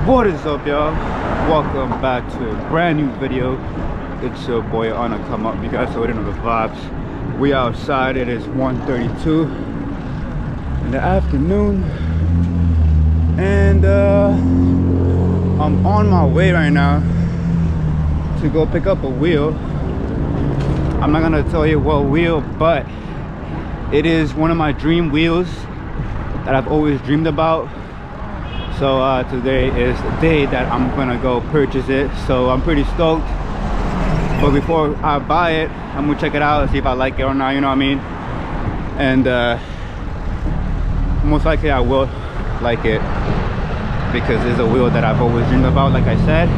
What is up, y'all? Welcome back to a brand new video. It's your boy Anna. Come up, you guys already know the vibes. We outside. It is 1:32 in the afternoon, and I'm on my way right now to go pick up a wheel. I'm not gonna tell you what wheel, but it is one of my dream wheels that I've always dreamed about. So today is the day that I'm gonna go purchase it, so I'm pretty stoked. But before I buy it, I'm gonna check it out and see if I like it or not, you know what I mean? And most likely I will like it, because it's a wheel that I've always dreamed about, like I said.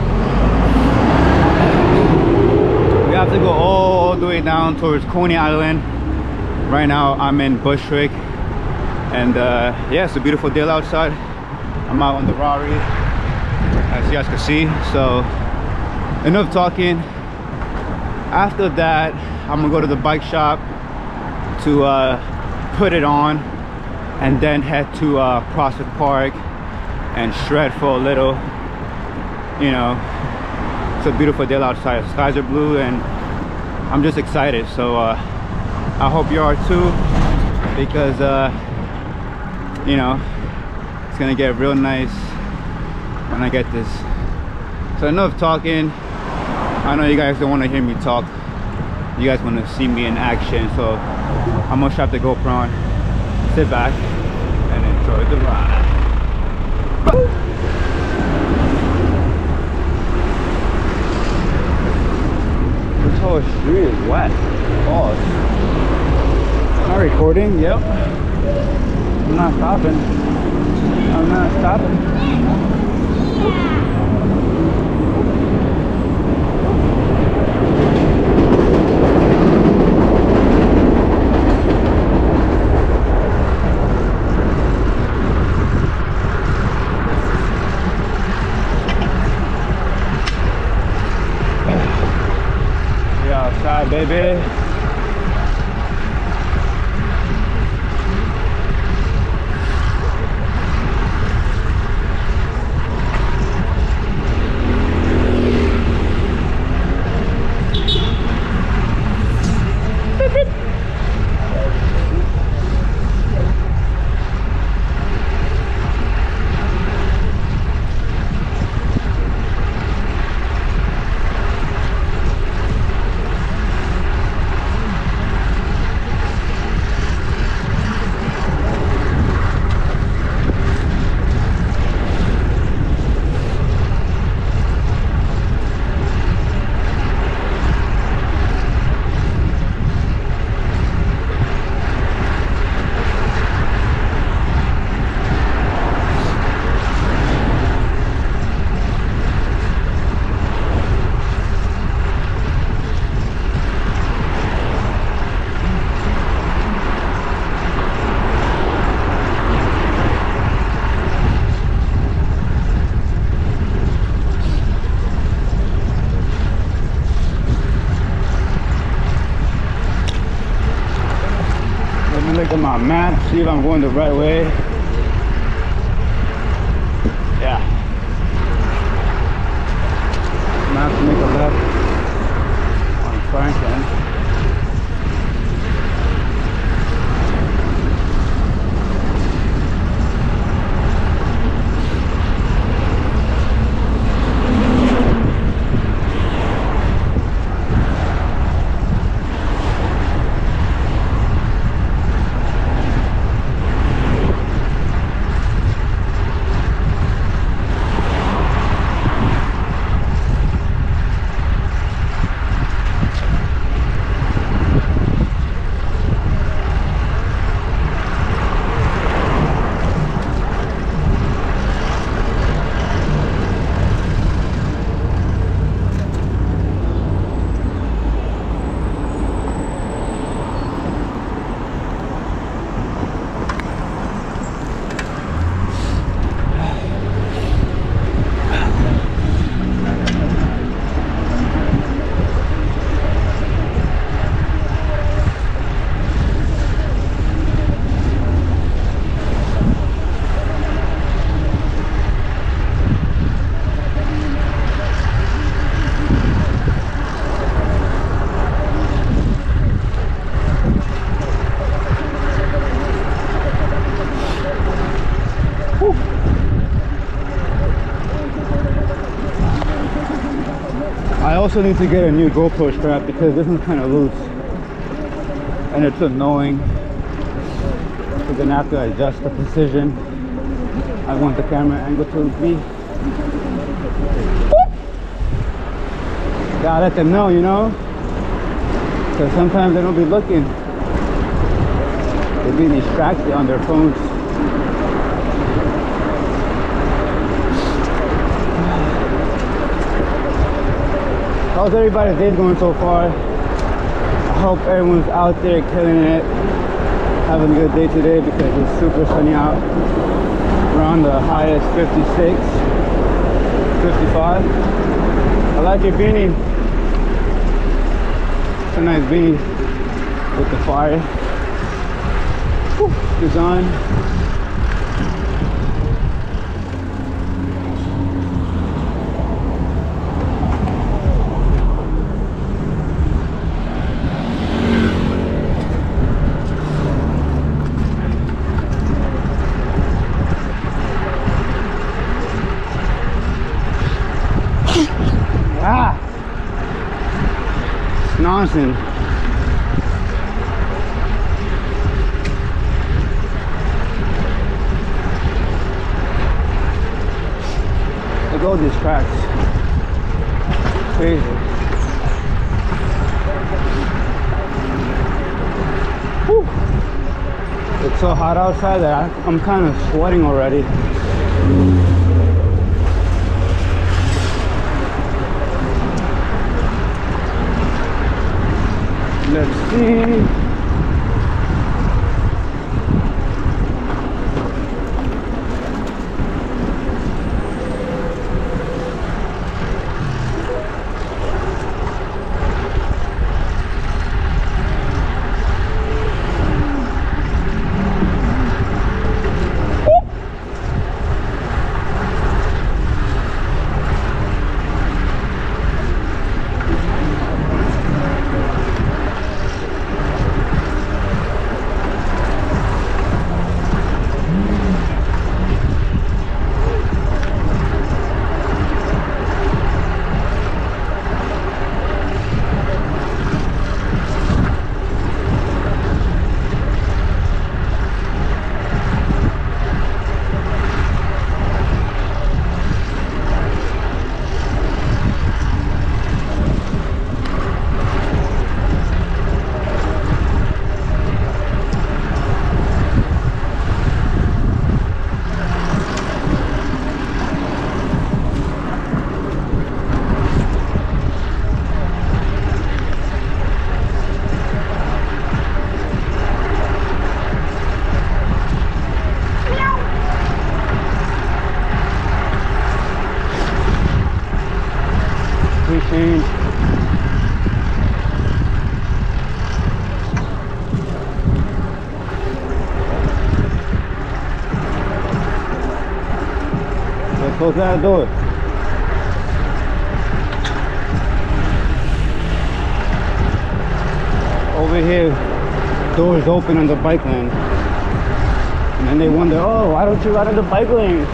We have to go all the way down towards Coney Island. Right now I'm in Bushwick, and yeah, it's a beautiful day outside. I'm out on the Rari, as you guys can see. So enough talking. After that, I'm gonna go to the bike shop to put it on, and then head to Prospect Park and shred for a little. You know, it's a beautiful day outside. The skies are blue and I'm just excited. So I hope you are too, because you know, it's gonna get real nice when I get this. So enough talking. I know you guys don't want to hear me talk. You guys want to see me in action. So I'm gonna strap the GoPro on, sit back and enjoy the ride. This whole street is wet. Oh, am I recording? Yep. I'm not stopping. I'm not stopping. We outside, baby. Look at my map, see if I'm going the right way. Yeah. I'm gonna have to make a left on Franklin. also need to get a new GoPro strap because this one's kind of loose and it's annoying. So then I have to adjust the precision I want the camera angle to be. Gotta let them know, you know, because sometimes they don't be looking. They be distracted on their phones. How's everybody's day going so far? I hope everyone's out there killing it, having a good day today because it's super sunny out. Around the highest 56, 55. I like your beanie. It's a nice beanie with the fire design. Nonsense. Look at all these cracks. Crazy. Whew. It's so hot outside that I'm kind of sweating already. Let's see. Change. Let's close that door. Over here, doors open on the bike lane. And then they wonder, oh, why don't you ride on the bike lane?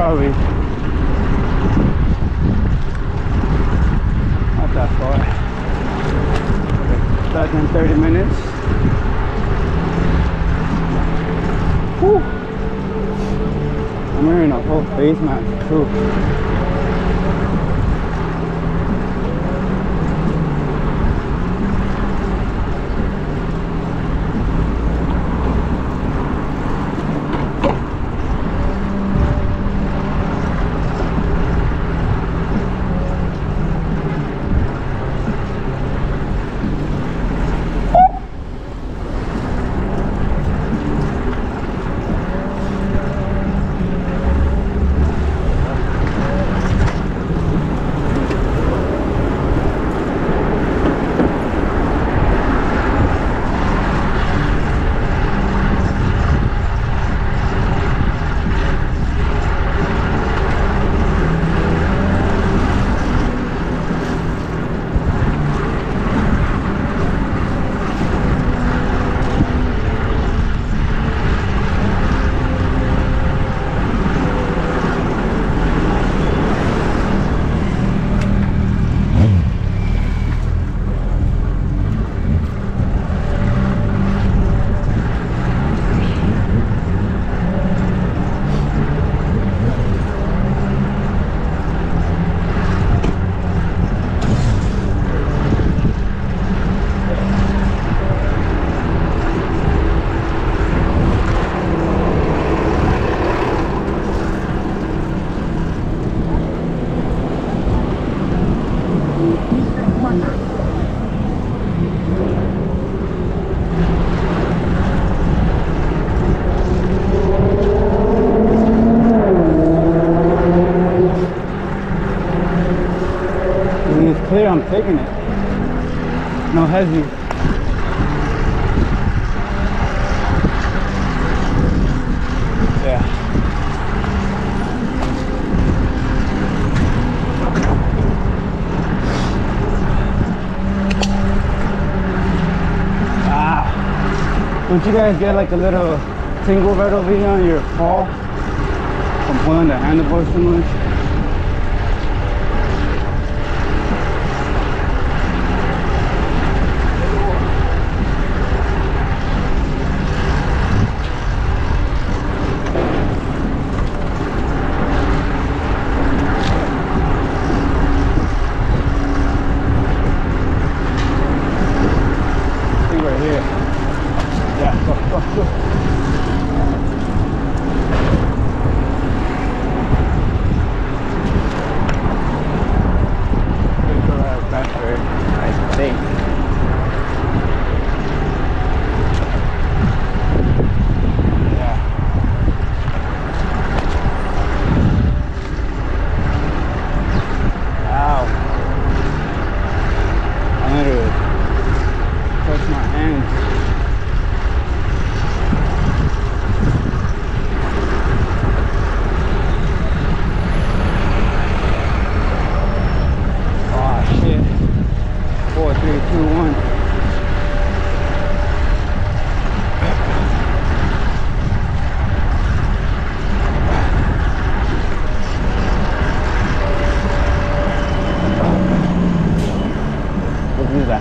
are we? Not that far. Less than 30 minutes. Whew. I'm wearing a whole face mask too. Clear, I'm taking it. No hezzy. Yeah. Ah. Don't you guys get like a little tingle right over here on your paw from pulling the handlebars too much?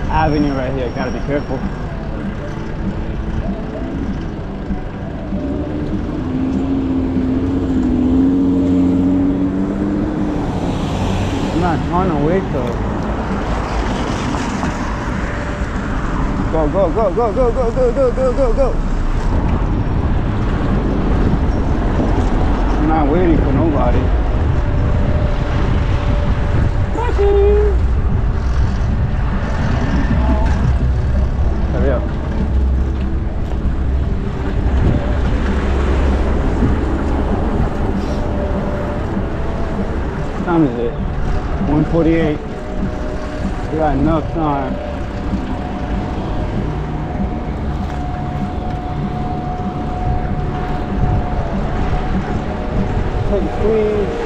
Avenue right here, gotta be careful. I'm not trying to wait though. Go, go, go, go, go, go, go, go, go, go, go. I'm not waiting for nobody. Hurry up. What time is it? 1:48. We got enough time. Take a squeeze.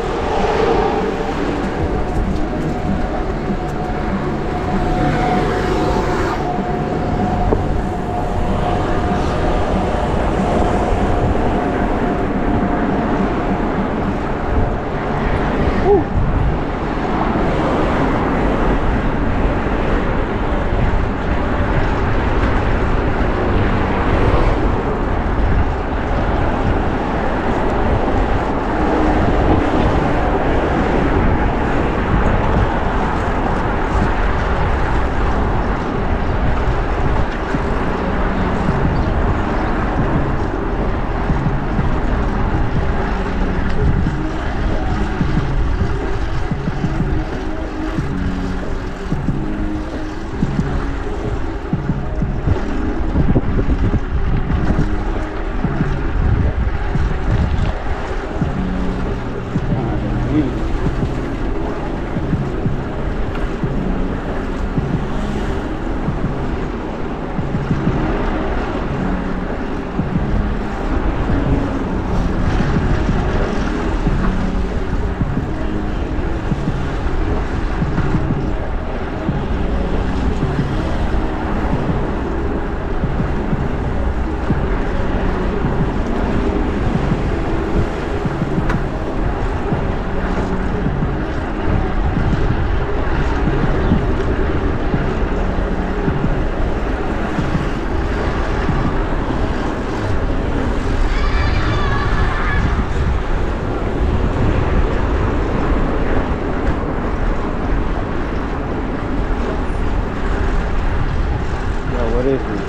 What is this?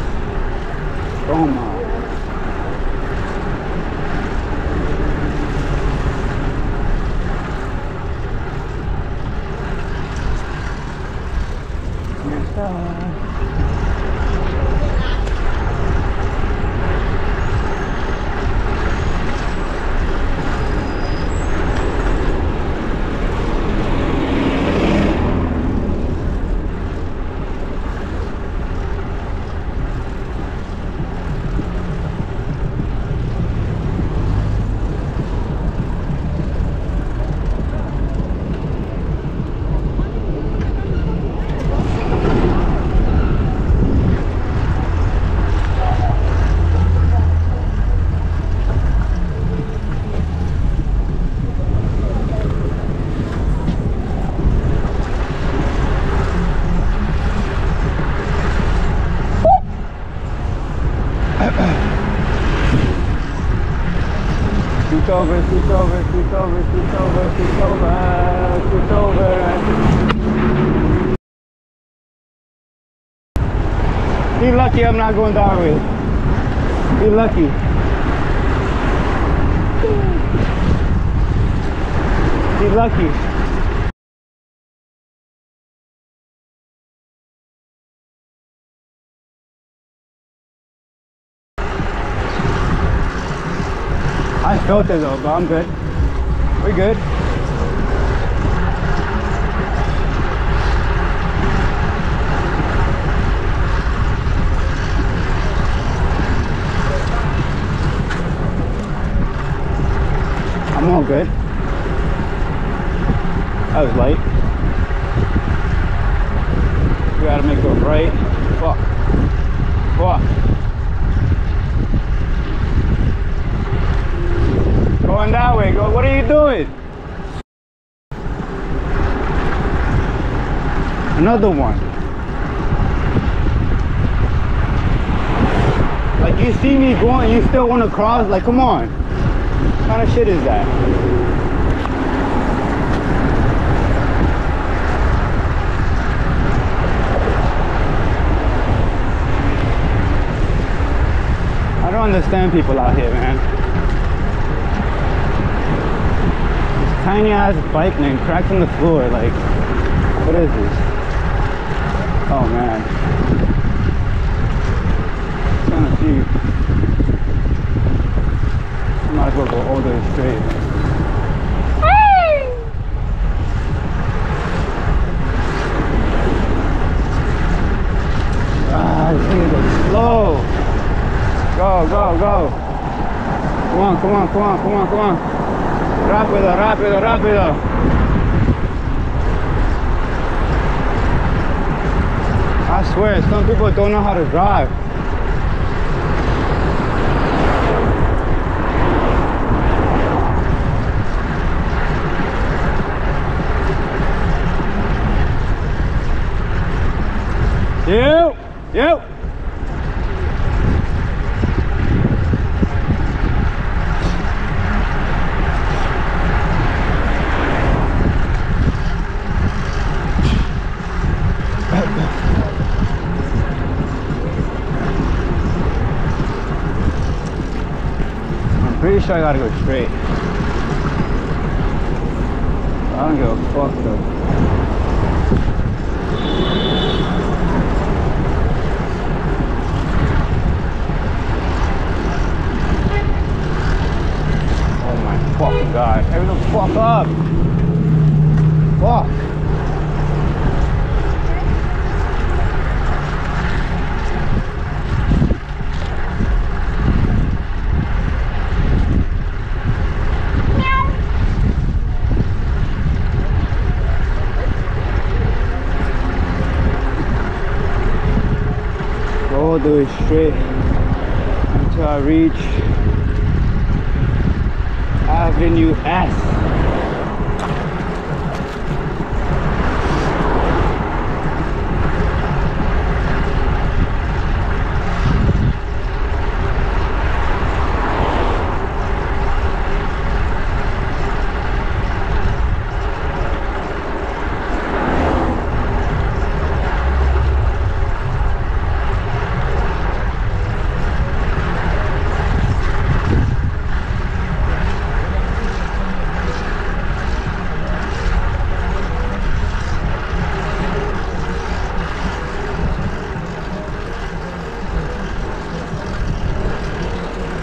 Roma. Scoot over. Be lucky I'm not going that way. Be lucky. Be lucky. I felt it though, but I'm good. We're good. I'm all good. That was light. We gotta make a right. Fuck. Fuck. Going that way. Go. What are you doing? Another one. Like you see me going, you still want to cross? Like, come on. What kind of shit is that? I don't understand people out here, man. This tiny ass bike lane cracks on the floor. Like, what is this? Oh man. I'm trying to see. Might as well go all the way straight. This thing is slow. Go, go, go. Come on, come on, come on, come on, come on. Rápido, rápido, rápido. I swear, some people don't know how to drive. Yep. I'm pretty sure I gotta go straight. I don't give a fuck though. Fucking God, hurry the fuck up! Fuck! Go all the way straight until I reach Avenue S.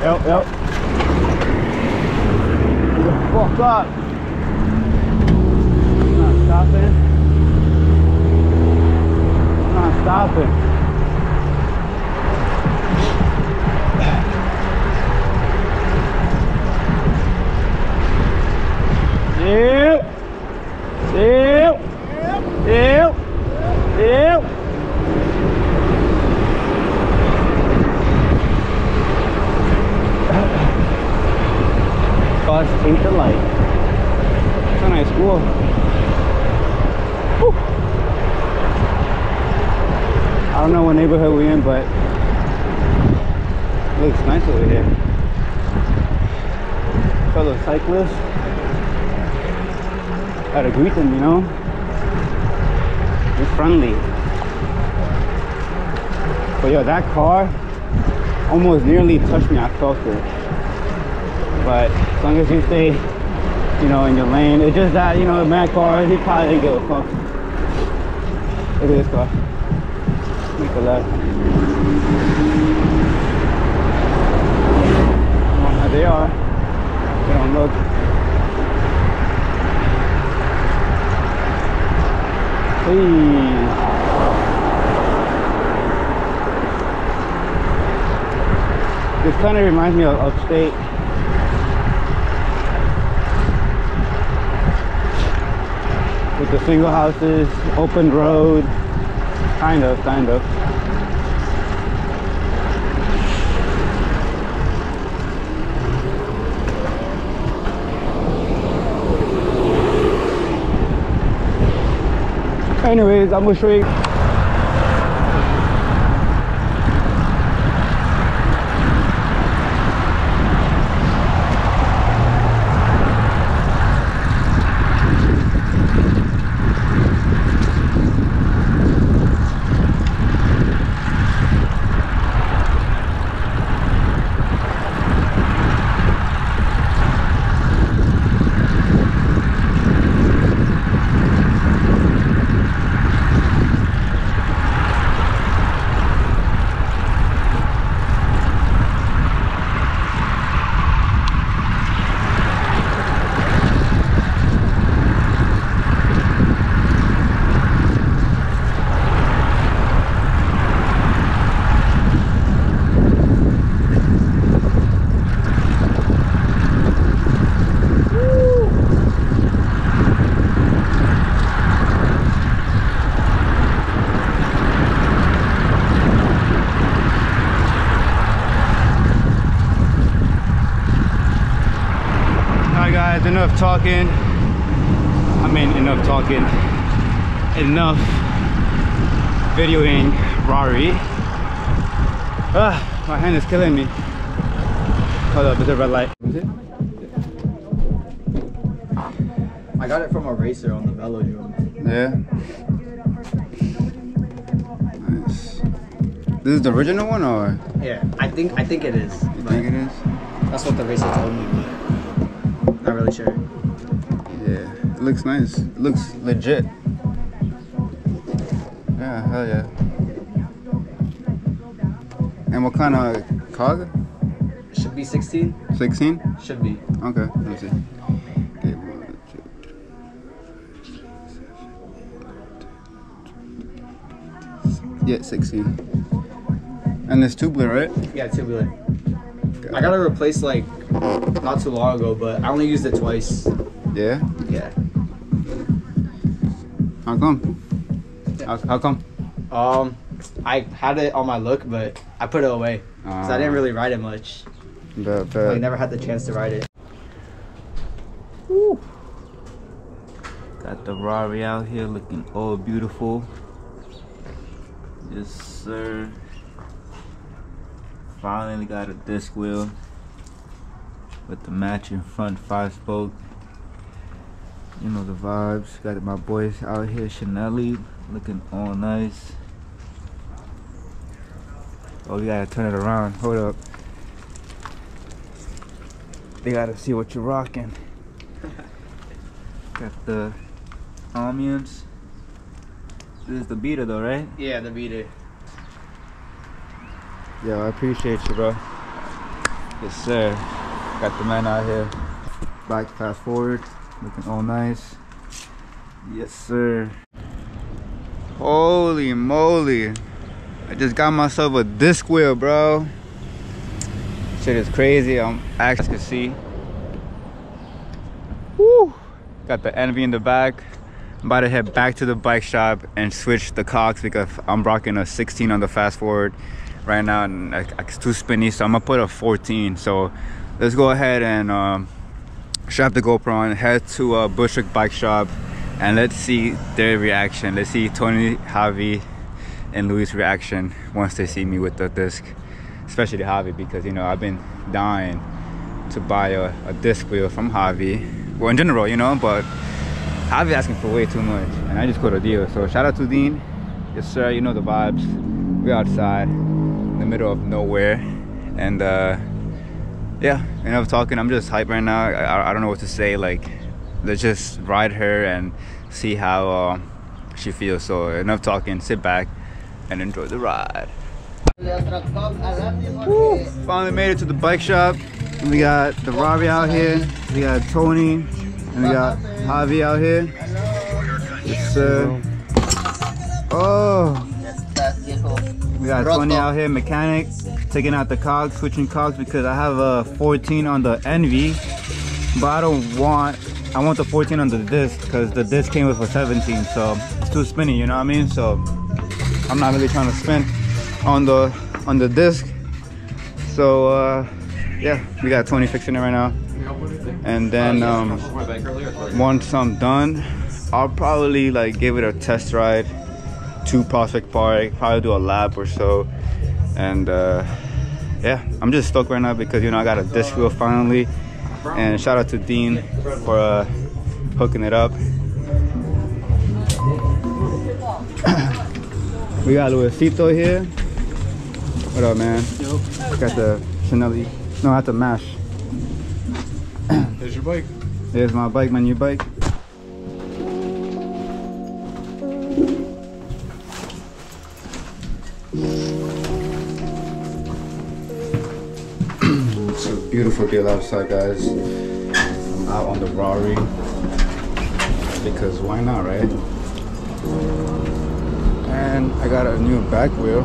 Yep. Fuck up. I'm not stopping. Yep. Bus take the light. It's a nice school. Whew. I don't know what neighborhood we're in, but it looks nice over here. Fellow cyclists. Gotta greet them, you know. They're friendly. But yo, that car almost nearly touched me. I felt it. But as long as you stay, you know, in your lane, it's just that, you know, the mad car, he probably didn't give a fuck. Look at this car. Make a left. Oh, they are. They don't look. Please. This kind of reminds me of upstate. With the single houses, open road, kind of. Anyways, I'm gonna show you. Enough talking. Enough videoing Rari. My hand is killing me. Hold up, there's a red light. I got it from a racer on the velodrome. Yeah. Nice. This is the original one, or? Yeah, I think it is. You think it is? That's what the racer told me, but not really sure. Yeah, it looks nice. It looks legit. Yeah, hell yeah. And what kind of cog? Should be 16. 16? Should be. Okay, let me see. Okay, 1, 2, 3. Yeah, 16. And it's tubular, right? Yeah, tubular. I got it replaced like not too long ago, but I only used it twice. Yeah? Yeah. How come? Yeah. How come? I had it on my look, but I put it away because I didn't really ride it much. I never had the chance to ride it. Woo. Got the Rari out here looking all beautiful. Yes, sir. Finally got a disc wheel with the matching front 5-spoke. You know the vibes. Got my boys out here, Chanelli, looking all nice. Oh, we gotta turn it around. Hold up. They gotta see what you're rocking. Got the Omniums. This is the beater though, right? Yeah, the beater. Yo, I appreciate you, bro. Yes, sir. Got the man out here. Back, fast forward, looking all nice. Yes, sir. Holy moly! I just got myself a disc wheel, bro. Shit is crazy. I'm actually, as you can see. Woo! Got the envy in the back. I'm about to head back to the bike shop and switch the cogs because I'm rocking a 16 on the fast forward right now, and it's too spinny, so I'm gonna put a 14. So let's go ahead and strap the GoPro on, head to Bushwick bike shop, and let's see their reaction. Let's see Tony, Javi, and Louis' reaction once they see me with the disc, especially Javi, because you know I've been dying to buy a disc wheel from Javi. Well, in general, you know, but Javi asking for way too much, and I just got a deal. So shout out to Dean. Yes, sir. You know the vibes. We're outside in the middle of nowhere, and yeah, enough talking. I'm just hyped right now. I don't know what to say. Like, let's just ride her and see how she feels. So enough talking. Sit back and enjoy the ride. Woo, finally made it to the bike shop. And we got the Rari out here. We got Tony, and we got Javi out here. Yes, sir. Oh, we got Tony out here, mechanic, taking out the cogs, switching cogs, because I have a 14 on the Envy, but I want the 14 on the disc because the disc came with a 17, so it's too spinny, you know what I mean? So I'm not really trying to spin on the disc. So yeah, we got Tony fixing it right now, and then once I'm done, I'll probably like give it a test ride to Prospect Park, probably do a lap or so. And yeah, I'm just stoked right now because, you know, I got a disc wheel finally, and shout out to Dean for hooking it up. We got Luisito here. What up, man? Got the Chanelli. No, that's a mash. There's your bike. There's my bike, my new bike. It's a beautiful deal outside, guys. I'm out on the Rari because why not, right? And I got a new back wheel,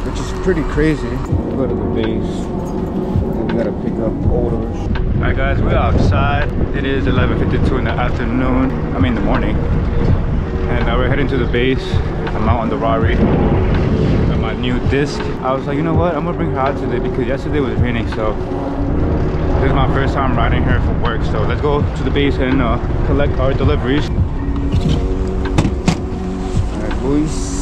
which is pretty crazy. Go to the base, and we gotta pick up orders. All right, guys, we're outside. It is 11:52 in the afternoon. I mean, the morning. And now we're heading to the base. I'm out on the Rari. Got my new disc. I was like, you know what? I'm gonna bring her out today because yesterday was raining. So this is my first time riding her for work. So let's go to the base and collect our deliveries. All right, boys.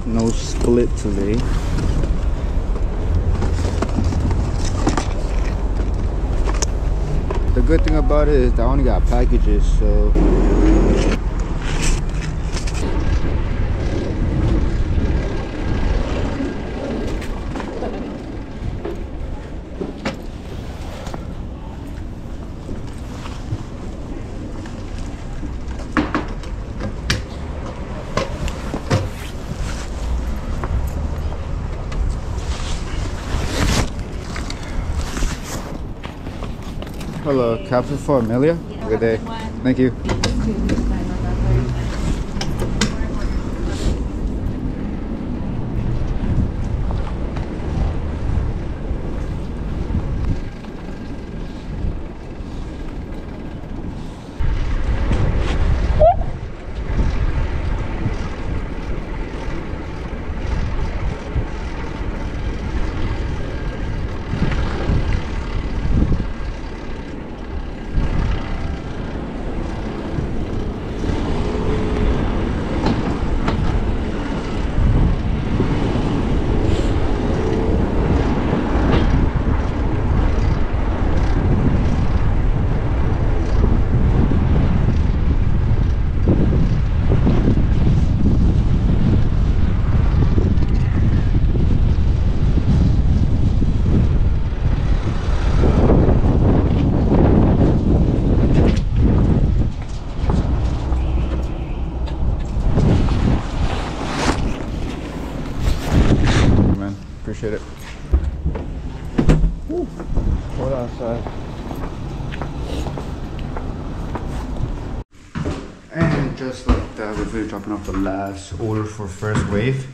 No split today. The good thing about it is that I only got packages, so hello, captain for Amelia. Good day. Thank you. just like that, we're really dropping off the last order for first wave.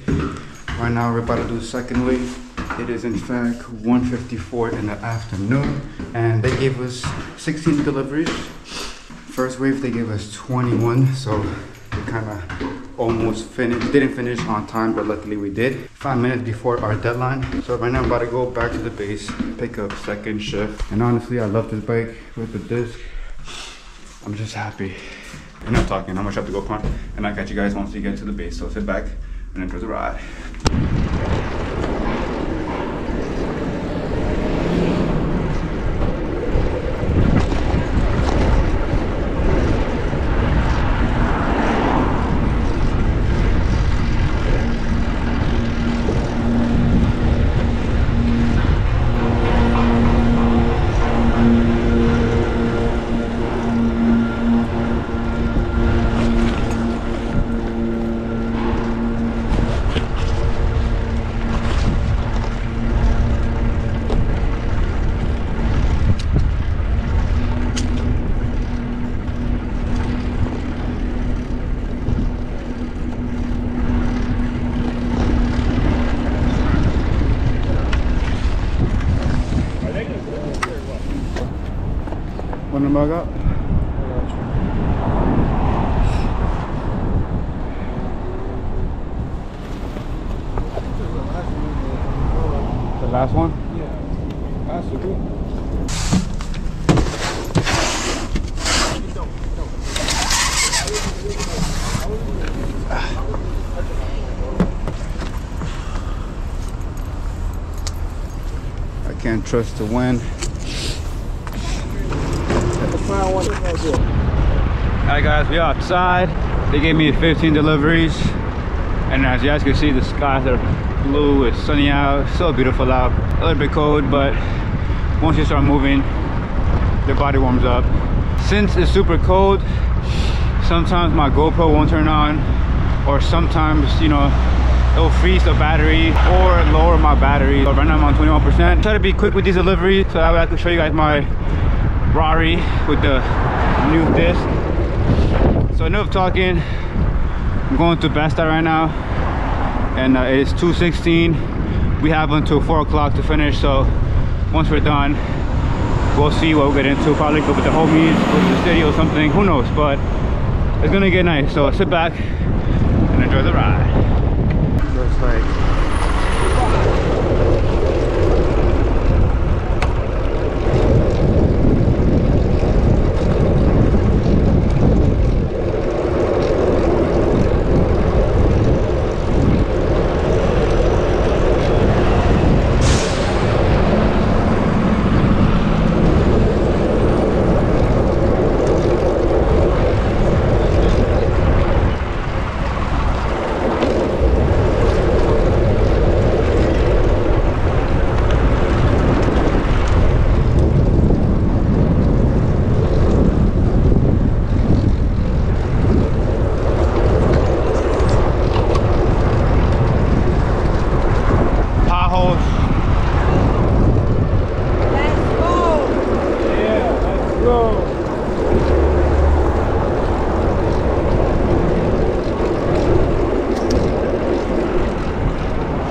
Right now we're about to do the second wave. It is in fact 1:54 in the afternoon, and they gave us 16 deliveries. First wave they gave us 21, so we kind of almost finished. Didn't finish on time, but luckily we did. 5 minutes before our deadline. So right now I'm about to go back to the base, pick up second shift. And honestly, I love this bike with the disc. I'm just happy. Enough talking, how much I have to go pump, and I'll catch you guys once we get to the base. So sit back and enjoy the ride. One number I got? The last one? Yeah. That's so good. I can't trust the wind. Alright guys, we are outside. They gave me 15 deliveries, and as you guys can see, the skies are blue, it's sunny out, so beautiful out. A little bit cold, but once you start moving, your body warms up. Since it's super cold, sometimes my GoPro won't turn on, or sometimes, you know, it'll freeze the battery or lower my battery. So right now I'm on 21%. Try to be quick with these deliveries so that way I can show you guys my Rari with the new disc. So enough talking, I'm going to Best Buy right now, and it's 2:16. We have until 4 o'clock to finish, so once we're done, we'll see what we'll get into. Probably go with the homies, go to the city or something, who knows, but it's gonna get nice. So sit back and enjoy the ride. Looks like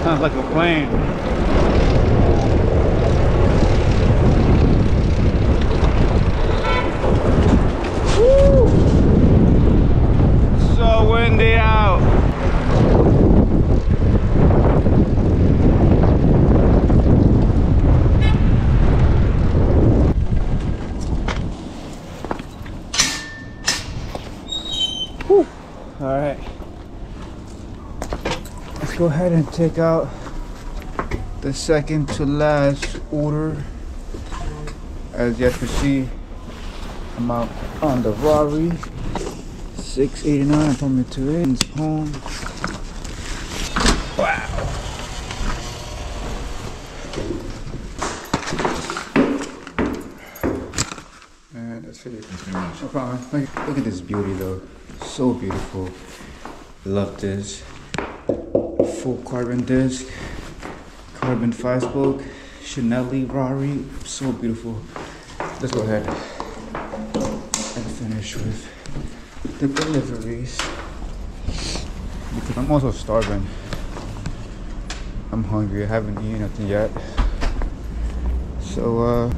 sounds like a plane. Woo! So windy out. Woo! All right. Let's go ahead and take out the second to last order. As you guys can see, I'm out on the Rari 689 from the 28 home. Wow. Man, that's pretty no problem. Look at this beauty though. So beautiful. Love this. Full carbon disc, carbon 5-spoke, Chanel Rari, so beautiful. Let's go ahead and finish with the deliveries because I'm also starving. I'm hungry. I haven't eaten nothing yet. So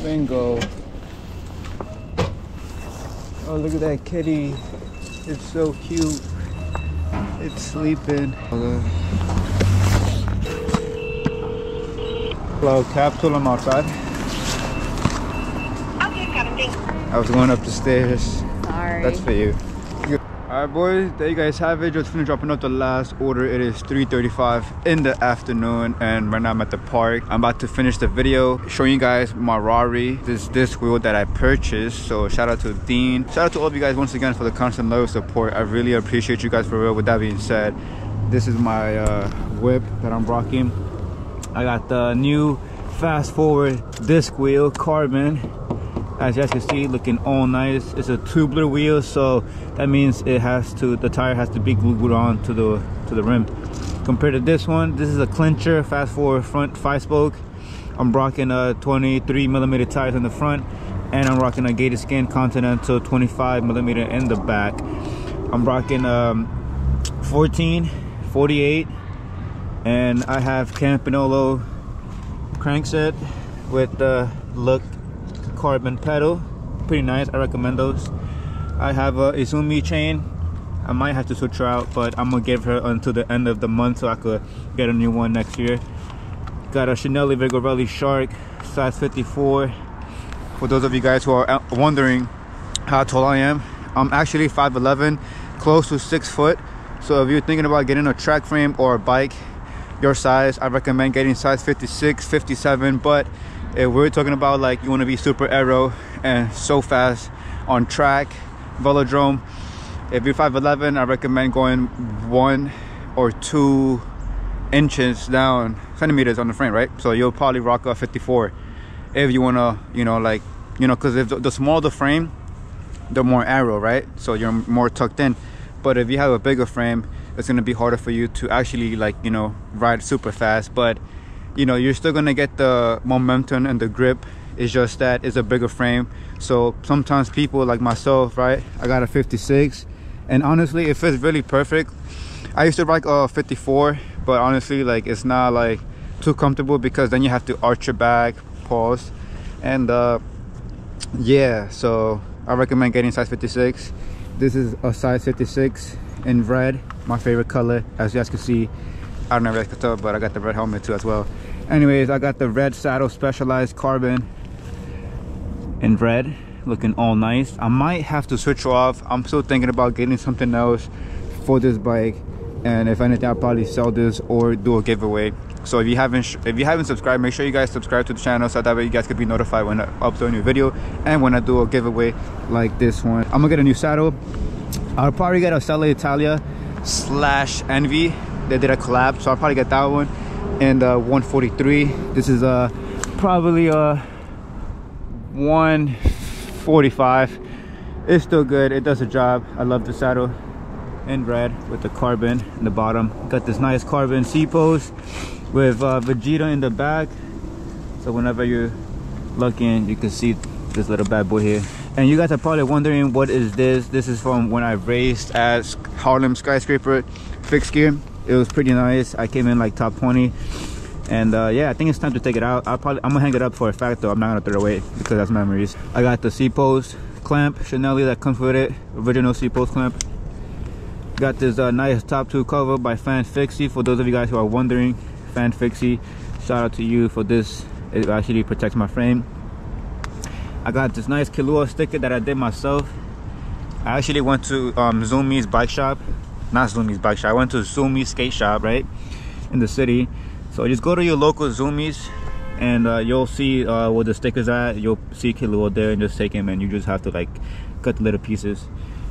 bingo. Oh, look at that kitty. It's so cute. It's sleeping. Hello, Capsule. I'm outside. Okay, Kevin, thanks. I was going up the stairs. Sorry. That's for you. Alright boys, there you guys have it. Just finished dropping up the last order. It is 3:35 in the afternoon and right now I'm at the park. I'm about to finish the video showing you guys my Rari, this disc wheel that I purchased. So shout out to Dean. Shout out to all of you guys once again for the constant love support. I really appreciate you guys for real. With that being said, this is my whip that I'm rocking. I got the new fast forward disc wheel, carbon. As you guys can see, looking all nice. It's a tubular wheel, so that means it has to, the tire has to be glued on to the rim. Compared to this one, this is a clincher, fast forward front 5-spoke. I'm rocking a 23mm tires in the front, and I'm rocking a Gator Skin Continental 25mm in the back. I'm rocking 14, 48, and I have Campanolo crankset with the look carbon pedal. Pretty nice. I recommend those. I have a Izumi chain. I might have to switch her out, but I'm gonna give her until the end of the month so I could get a new one next year. Got a Chanel Vigorelli Shark, size 54. For those of you guys who are wondering how tall I am, I'm actually 5'11", close to 6 foot. So if you're thinking about getting a track frame or a bike your size, I recommend getting size 56, 57. But if we're talking about like you want to be super aero and so fast on track, velodrome, if you're 5'11", I recommend going 1 or 2 inches down, centimeters on the frame, right? So you'll probably rock a 54 if you want to, you know, like, you know, because if the smaller the frame, the more aero, right? So you're more tucked in. But if you have a bigger frame, it's going to be harder for you to actually, like, you know, ride super fast. But you know, you're still gonna get the momentum and the grip. It's just that it's a bigger frame. So sometimes people like myself, right, I got a 56 and honestly it fits really perfect. I used to ride a 54, but honestly, like, it's not like too comfortable because then you have to arch your back, pause, and yeah, so I recommend getting size 56. This is a size 56 in red, my favorite color. As you guys can see, I don't know if you guys can tell, but I got the red helmet too as well. Anyways, I got the red saddle, Specialized carbon in red, looking all nice. I might have to switch off. I'm still thinking about getting something else for this bike, and if anything, I'll probably sell this or do a giveaway. So if you haven't subscribed, make sure you guys subscribe to the channel so that way you guys can be notified when I upload a new video and when I do a giveaway like this one. I'm gonna get a new saddle. I'll probably get a Selle Italia / Envy. They did a collab, so I'll probably get that one. And 143. This is probably a 145. It's still good. It does the job. I love the saddle in red with the carbon in the bottom. Got this nice carbon C-post with Vegeta in the back, so whenever you're looking, you can see this little bad boy here. And you guys are probably wondering, what is this? This is from when I raced at Harlem Skyscraper FIXIE. It was pretty nice. I came in like top 20, and yeah, I think it's time to take it out. I'm gonna hang it up for a fact though. I'm not gonna throw it away because that's memories. I got the C-post clamp Chanel that comes with it, original C-post clamp. Got this nice top 2 cover by FIXIE. For those of you guys who are wondering, FIXIE, shout out to you for this. It actually protects my frame. I got this nice Kahlua sticker that I did myself. I actually went to Zumi's bike shop not Zoomies bike shop. I went to Zoomies skate shop right in the city. So just go to your local Zoomies and you'll see where the stickers are at. You'll see Kilo there and just take him, and you just have to like cut the little pieces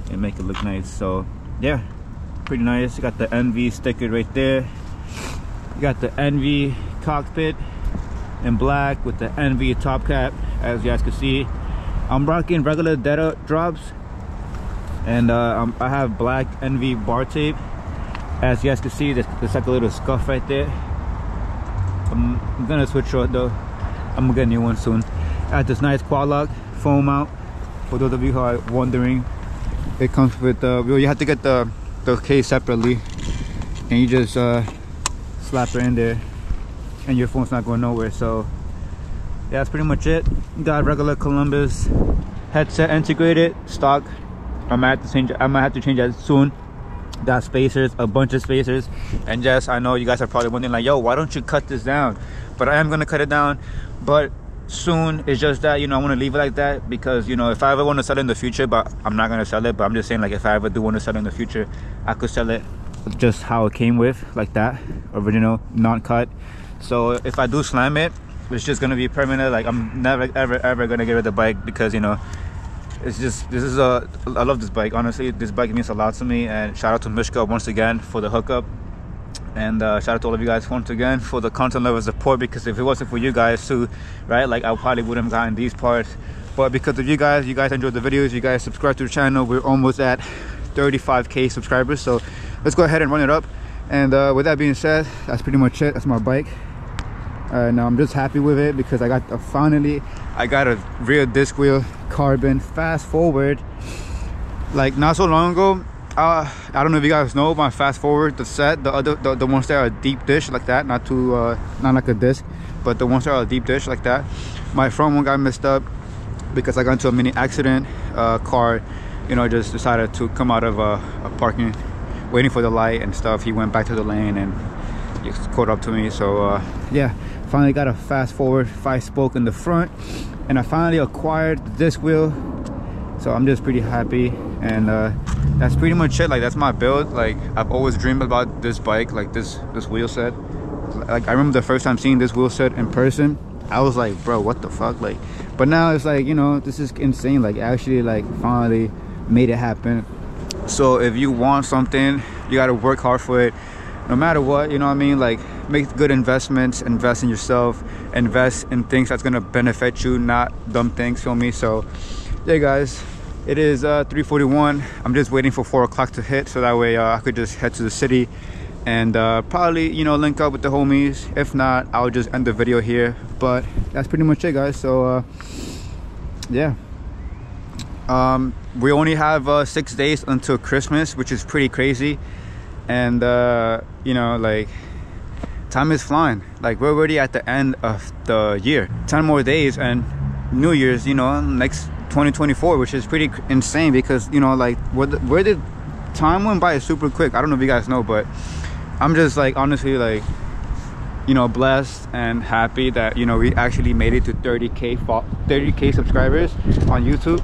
and make it look nice. So yeah, pretty nice. You got the NV sticker right there. You got the NV cockpit in black with the NV top cap, as you guys can see. I'm rocking regular dead drops, and I have black NV bar tape. As you guys can see, there's like a little scuff right there. I'm gonna switch short though. I'm gonna get a new one soon. I got this nice quad lock foam mount. For those of you who are wondering, it comes with you have to get the case separately, and you just slap it in there, and your phone's not going nowhere. So yeah, that's pretty much it. Got regular Columbus headset integrated stock. I might have to change that soon. Got spacers, a bunch of spacers, and yes, I know you guys are probably wondering like, yo, why don't you cut this down? But I am gonna cut it down, but soon. It's just that, you know, I want to leave it like that because, you know, if I ever want to sell it in the future, but I'm not gonna sell it, but I'm just saying, like, if I ever do want to sell it in the future, I could sell it just how it came with, like that, original, not cut. So if I do slam it, it's just gonna be permanent. Like, I'm never ever gonna get rid of the bike because, you know, it's just, I love this bike. Honestly, this bike means a lot to me. And shout out to Mishka once again for the hookup, and shout out to all of you guys once again for the content level support, because if it wasn't for you guys too, right, like, I probably wouldn't have gotten these parts. But because of you guys enjoyed the videos, you guys subscribe to the channel. We're almost at 35k subscribers, so let's go ahead and run it up. And with that being said, that's pretty much it. That's my bike. Now I'm just happy with it because I got a rear disc wheel, carbon, fast forward. Like, not so long ago, I don't know if you guys know my fast forward, the set, the ones that are deep dish like that, not like a disc, but the ones that are deep dish like that. My front one got messed up because I got into a mini accident. Car, you know, just decided to come out of a parking, waiting for the light and stuff. He went back to the lane and he caught up to me. So yeah, finally got a fast forward 5-spoke in the front, and I finally acquired the disc wheel. So I'm just pretty happy, and that's pretty much it. Like, that's my build. Like, I've always dreamed about this bike, like this wheel set. Like, I remember the first time seeing this wheel set in person, I was like, bro, what the fuck? Like, but now it's like, you know, this is insane. Like, actually, like, finally made it happen. So if you want something, you got to work hard for it, no matter what, you know what I mean? Like, make good investments, invest in yourself, invest in things that's gonna benefit you, not dumb things, feel me? So yeah, guys, it is 3:41. I'm just waiting for 4 o'clock to hit, so that way I could just head to the city and probably, you know, link up with the homies. If not, I'll just end the video here. But that's pretty much it, guys. So yeah, we only have 6 days until Christmas, which is pretty crazy. And you know, like, time is flying. Like, we're already at the end of the year. 10 more days and New Year's, you know, next 2024, which is pretty insane because, you know, like, where did time went by super quick. I don't know if you guys know, but I'm just, like, honestly, like, you know, blessed and happy that, you know, we actually made it to 30k subscribers on YouTube.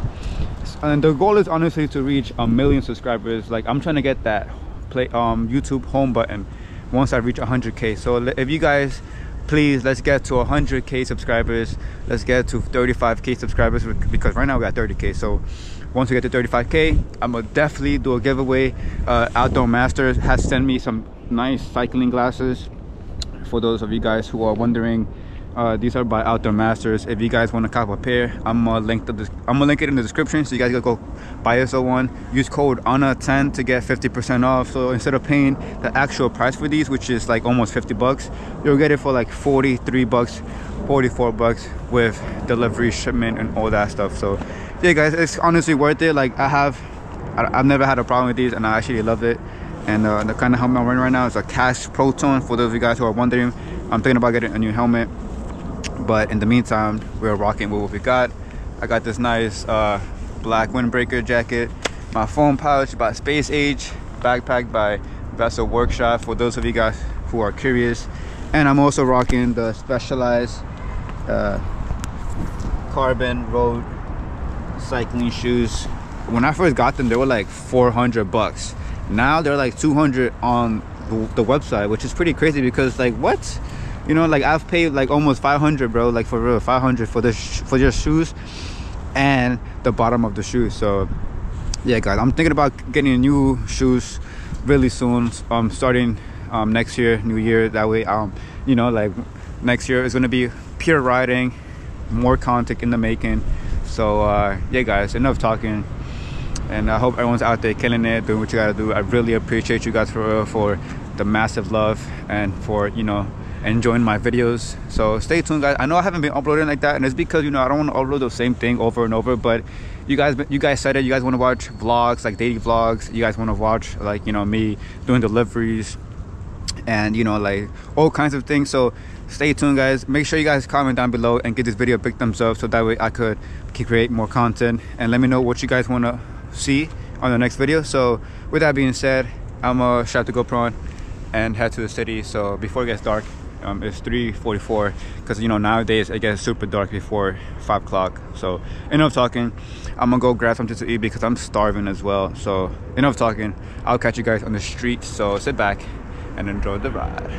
And the goal is honestly to reach 1 million subscribers. Like, I'm trying to get that YouTube home button once I reach 100k. So if you guys, please, let's get to 100k subscribers. Let's get to 35k subscribers, because right now we got 30k. So once we get to 35k, I'm gonna definitely do a giveaway. Outdoor Masters has sent me some nice cycling glasses. For those of you guys who are wondering, these are by Outdoor Masters. If you guys want to cop a pair, I'm gonna link it in the description, so you guys gotta go buy yourself one. Use code ANA10 to get 50% off. So instead of paying the actual price for these, which is like almost 50 bucks, you'll get it for like 43 bucks, 44 bucks with delivery, shipment, and all that stuff. So yeah, guys, it's honestly worth it. Like, I've never had a problem with these, and I actually love it. And the kind of helmet I'm wearing right now is a Cash Proton. For those of you guys who are wondering, I'm thinking about getting a new helmet. But in the meantime, we're rocking with what we got. I got this nice black windbreaker jacket, my phone pouch by Space Age, backpack by Vessel Workshop, for those of you guys who are curious. And I'm also rocking the Specialized carbon road cycling shoes. When I first got them, they were like 400 bucks. Now they're like 200 on the website, which is pretty crazy because like what, you know, like I've paid like almost 500, bro, like for real, 500 for this for just shoes and the bottom of the shoes. So yeah guys, I'm thinking about getting new shoes really soon, starting next year, new year. That way you know, like next year is going to be pure riding, more content in the making. So yeah guys, enough talking, and I hope everyone's out there killing it, doing what you gotta do. I really appreciate you guys for the massive love and for, you know, enjoying my videos. So stay tuned guys. I know I haven't been uploading like that, and it's because, you know, I don't want to upload the same thing over and over, but you guys said it. You guys want to watch vlogs, like daily vlogs. You guys want to watch, like, you know, me doing deliveries and, you know, like all kinds of things. So stay tuned guys. Make sure you guys comment down below and give this video a big thumbs up, so that way I could create more content, and let me know what you guys want to see on the next video. So with that being said, I'm gonna strap the GoPro on and head to the city. So before it gets dark, it's 3:44, because, you know, nowadays it gets super dark before 5 o'clock. So enough talking. I'm gonna go grab something to eat because I'm starving as well. So enough talking. I'll catch you guys on the street. So sit back and enjoy the ride.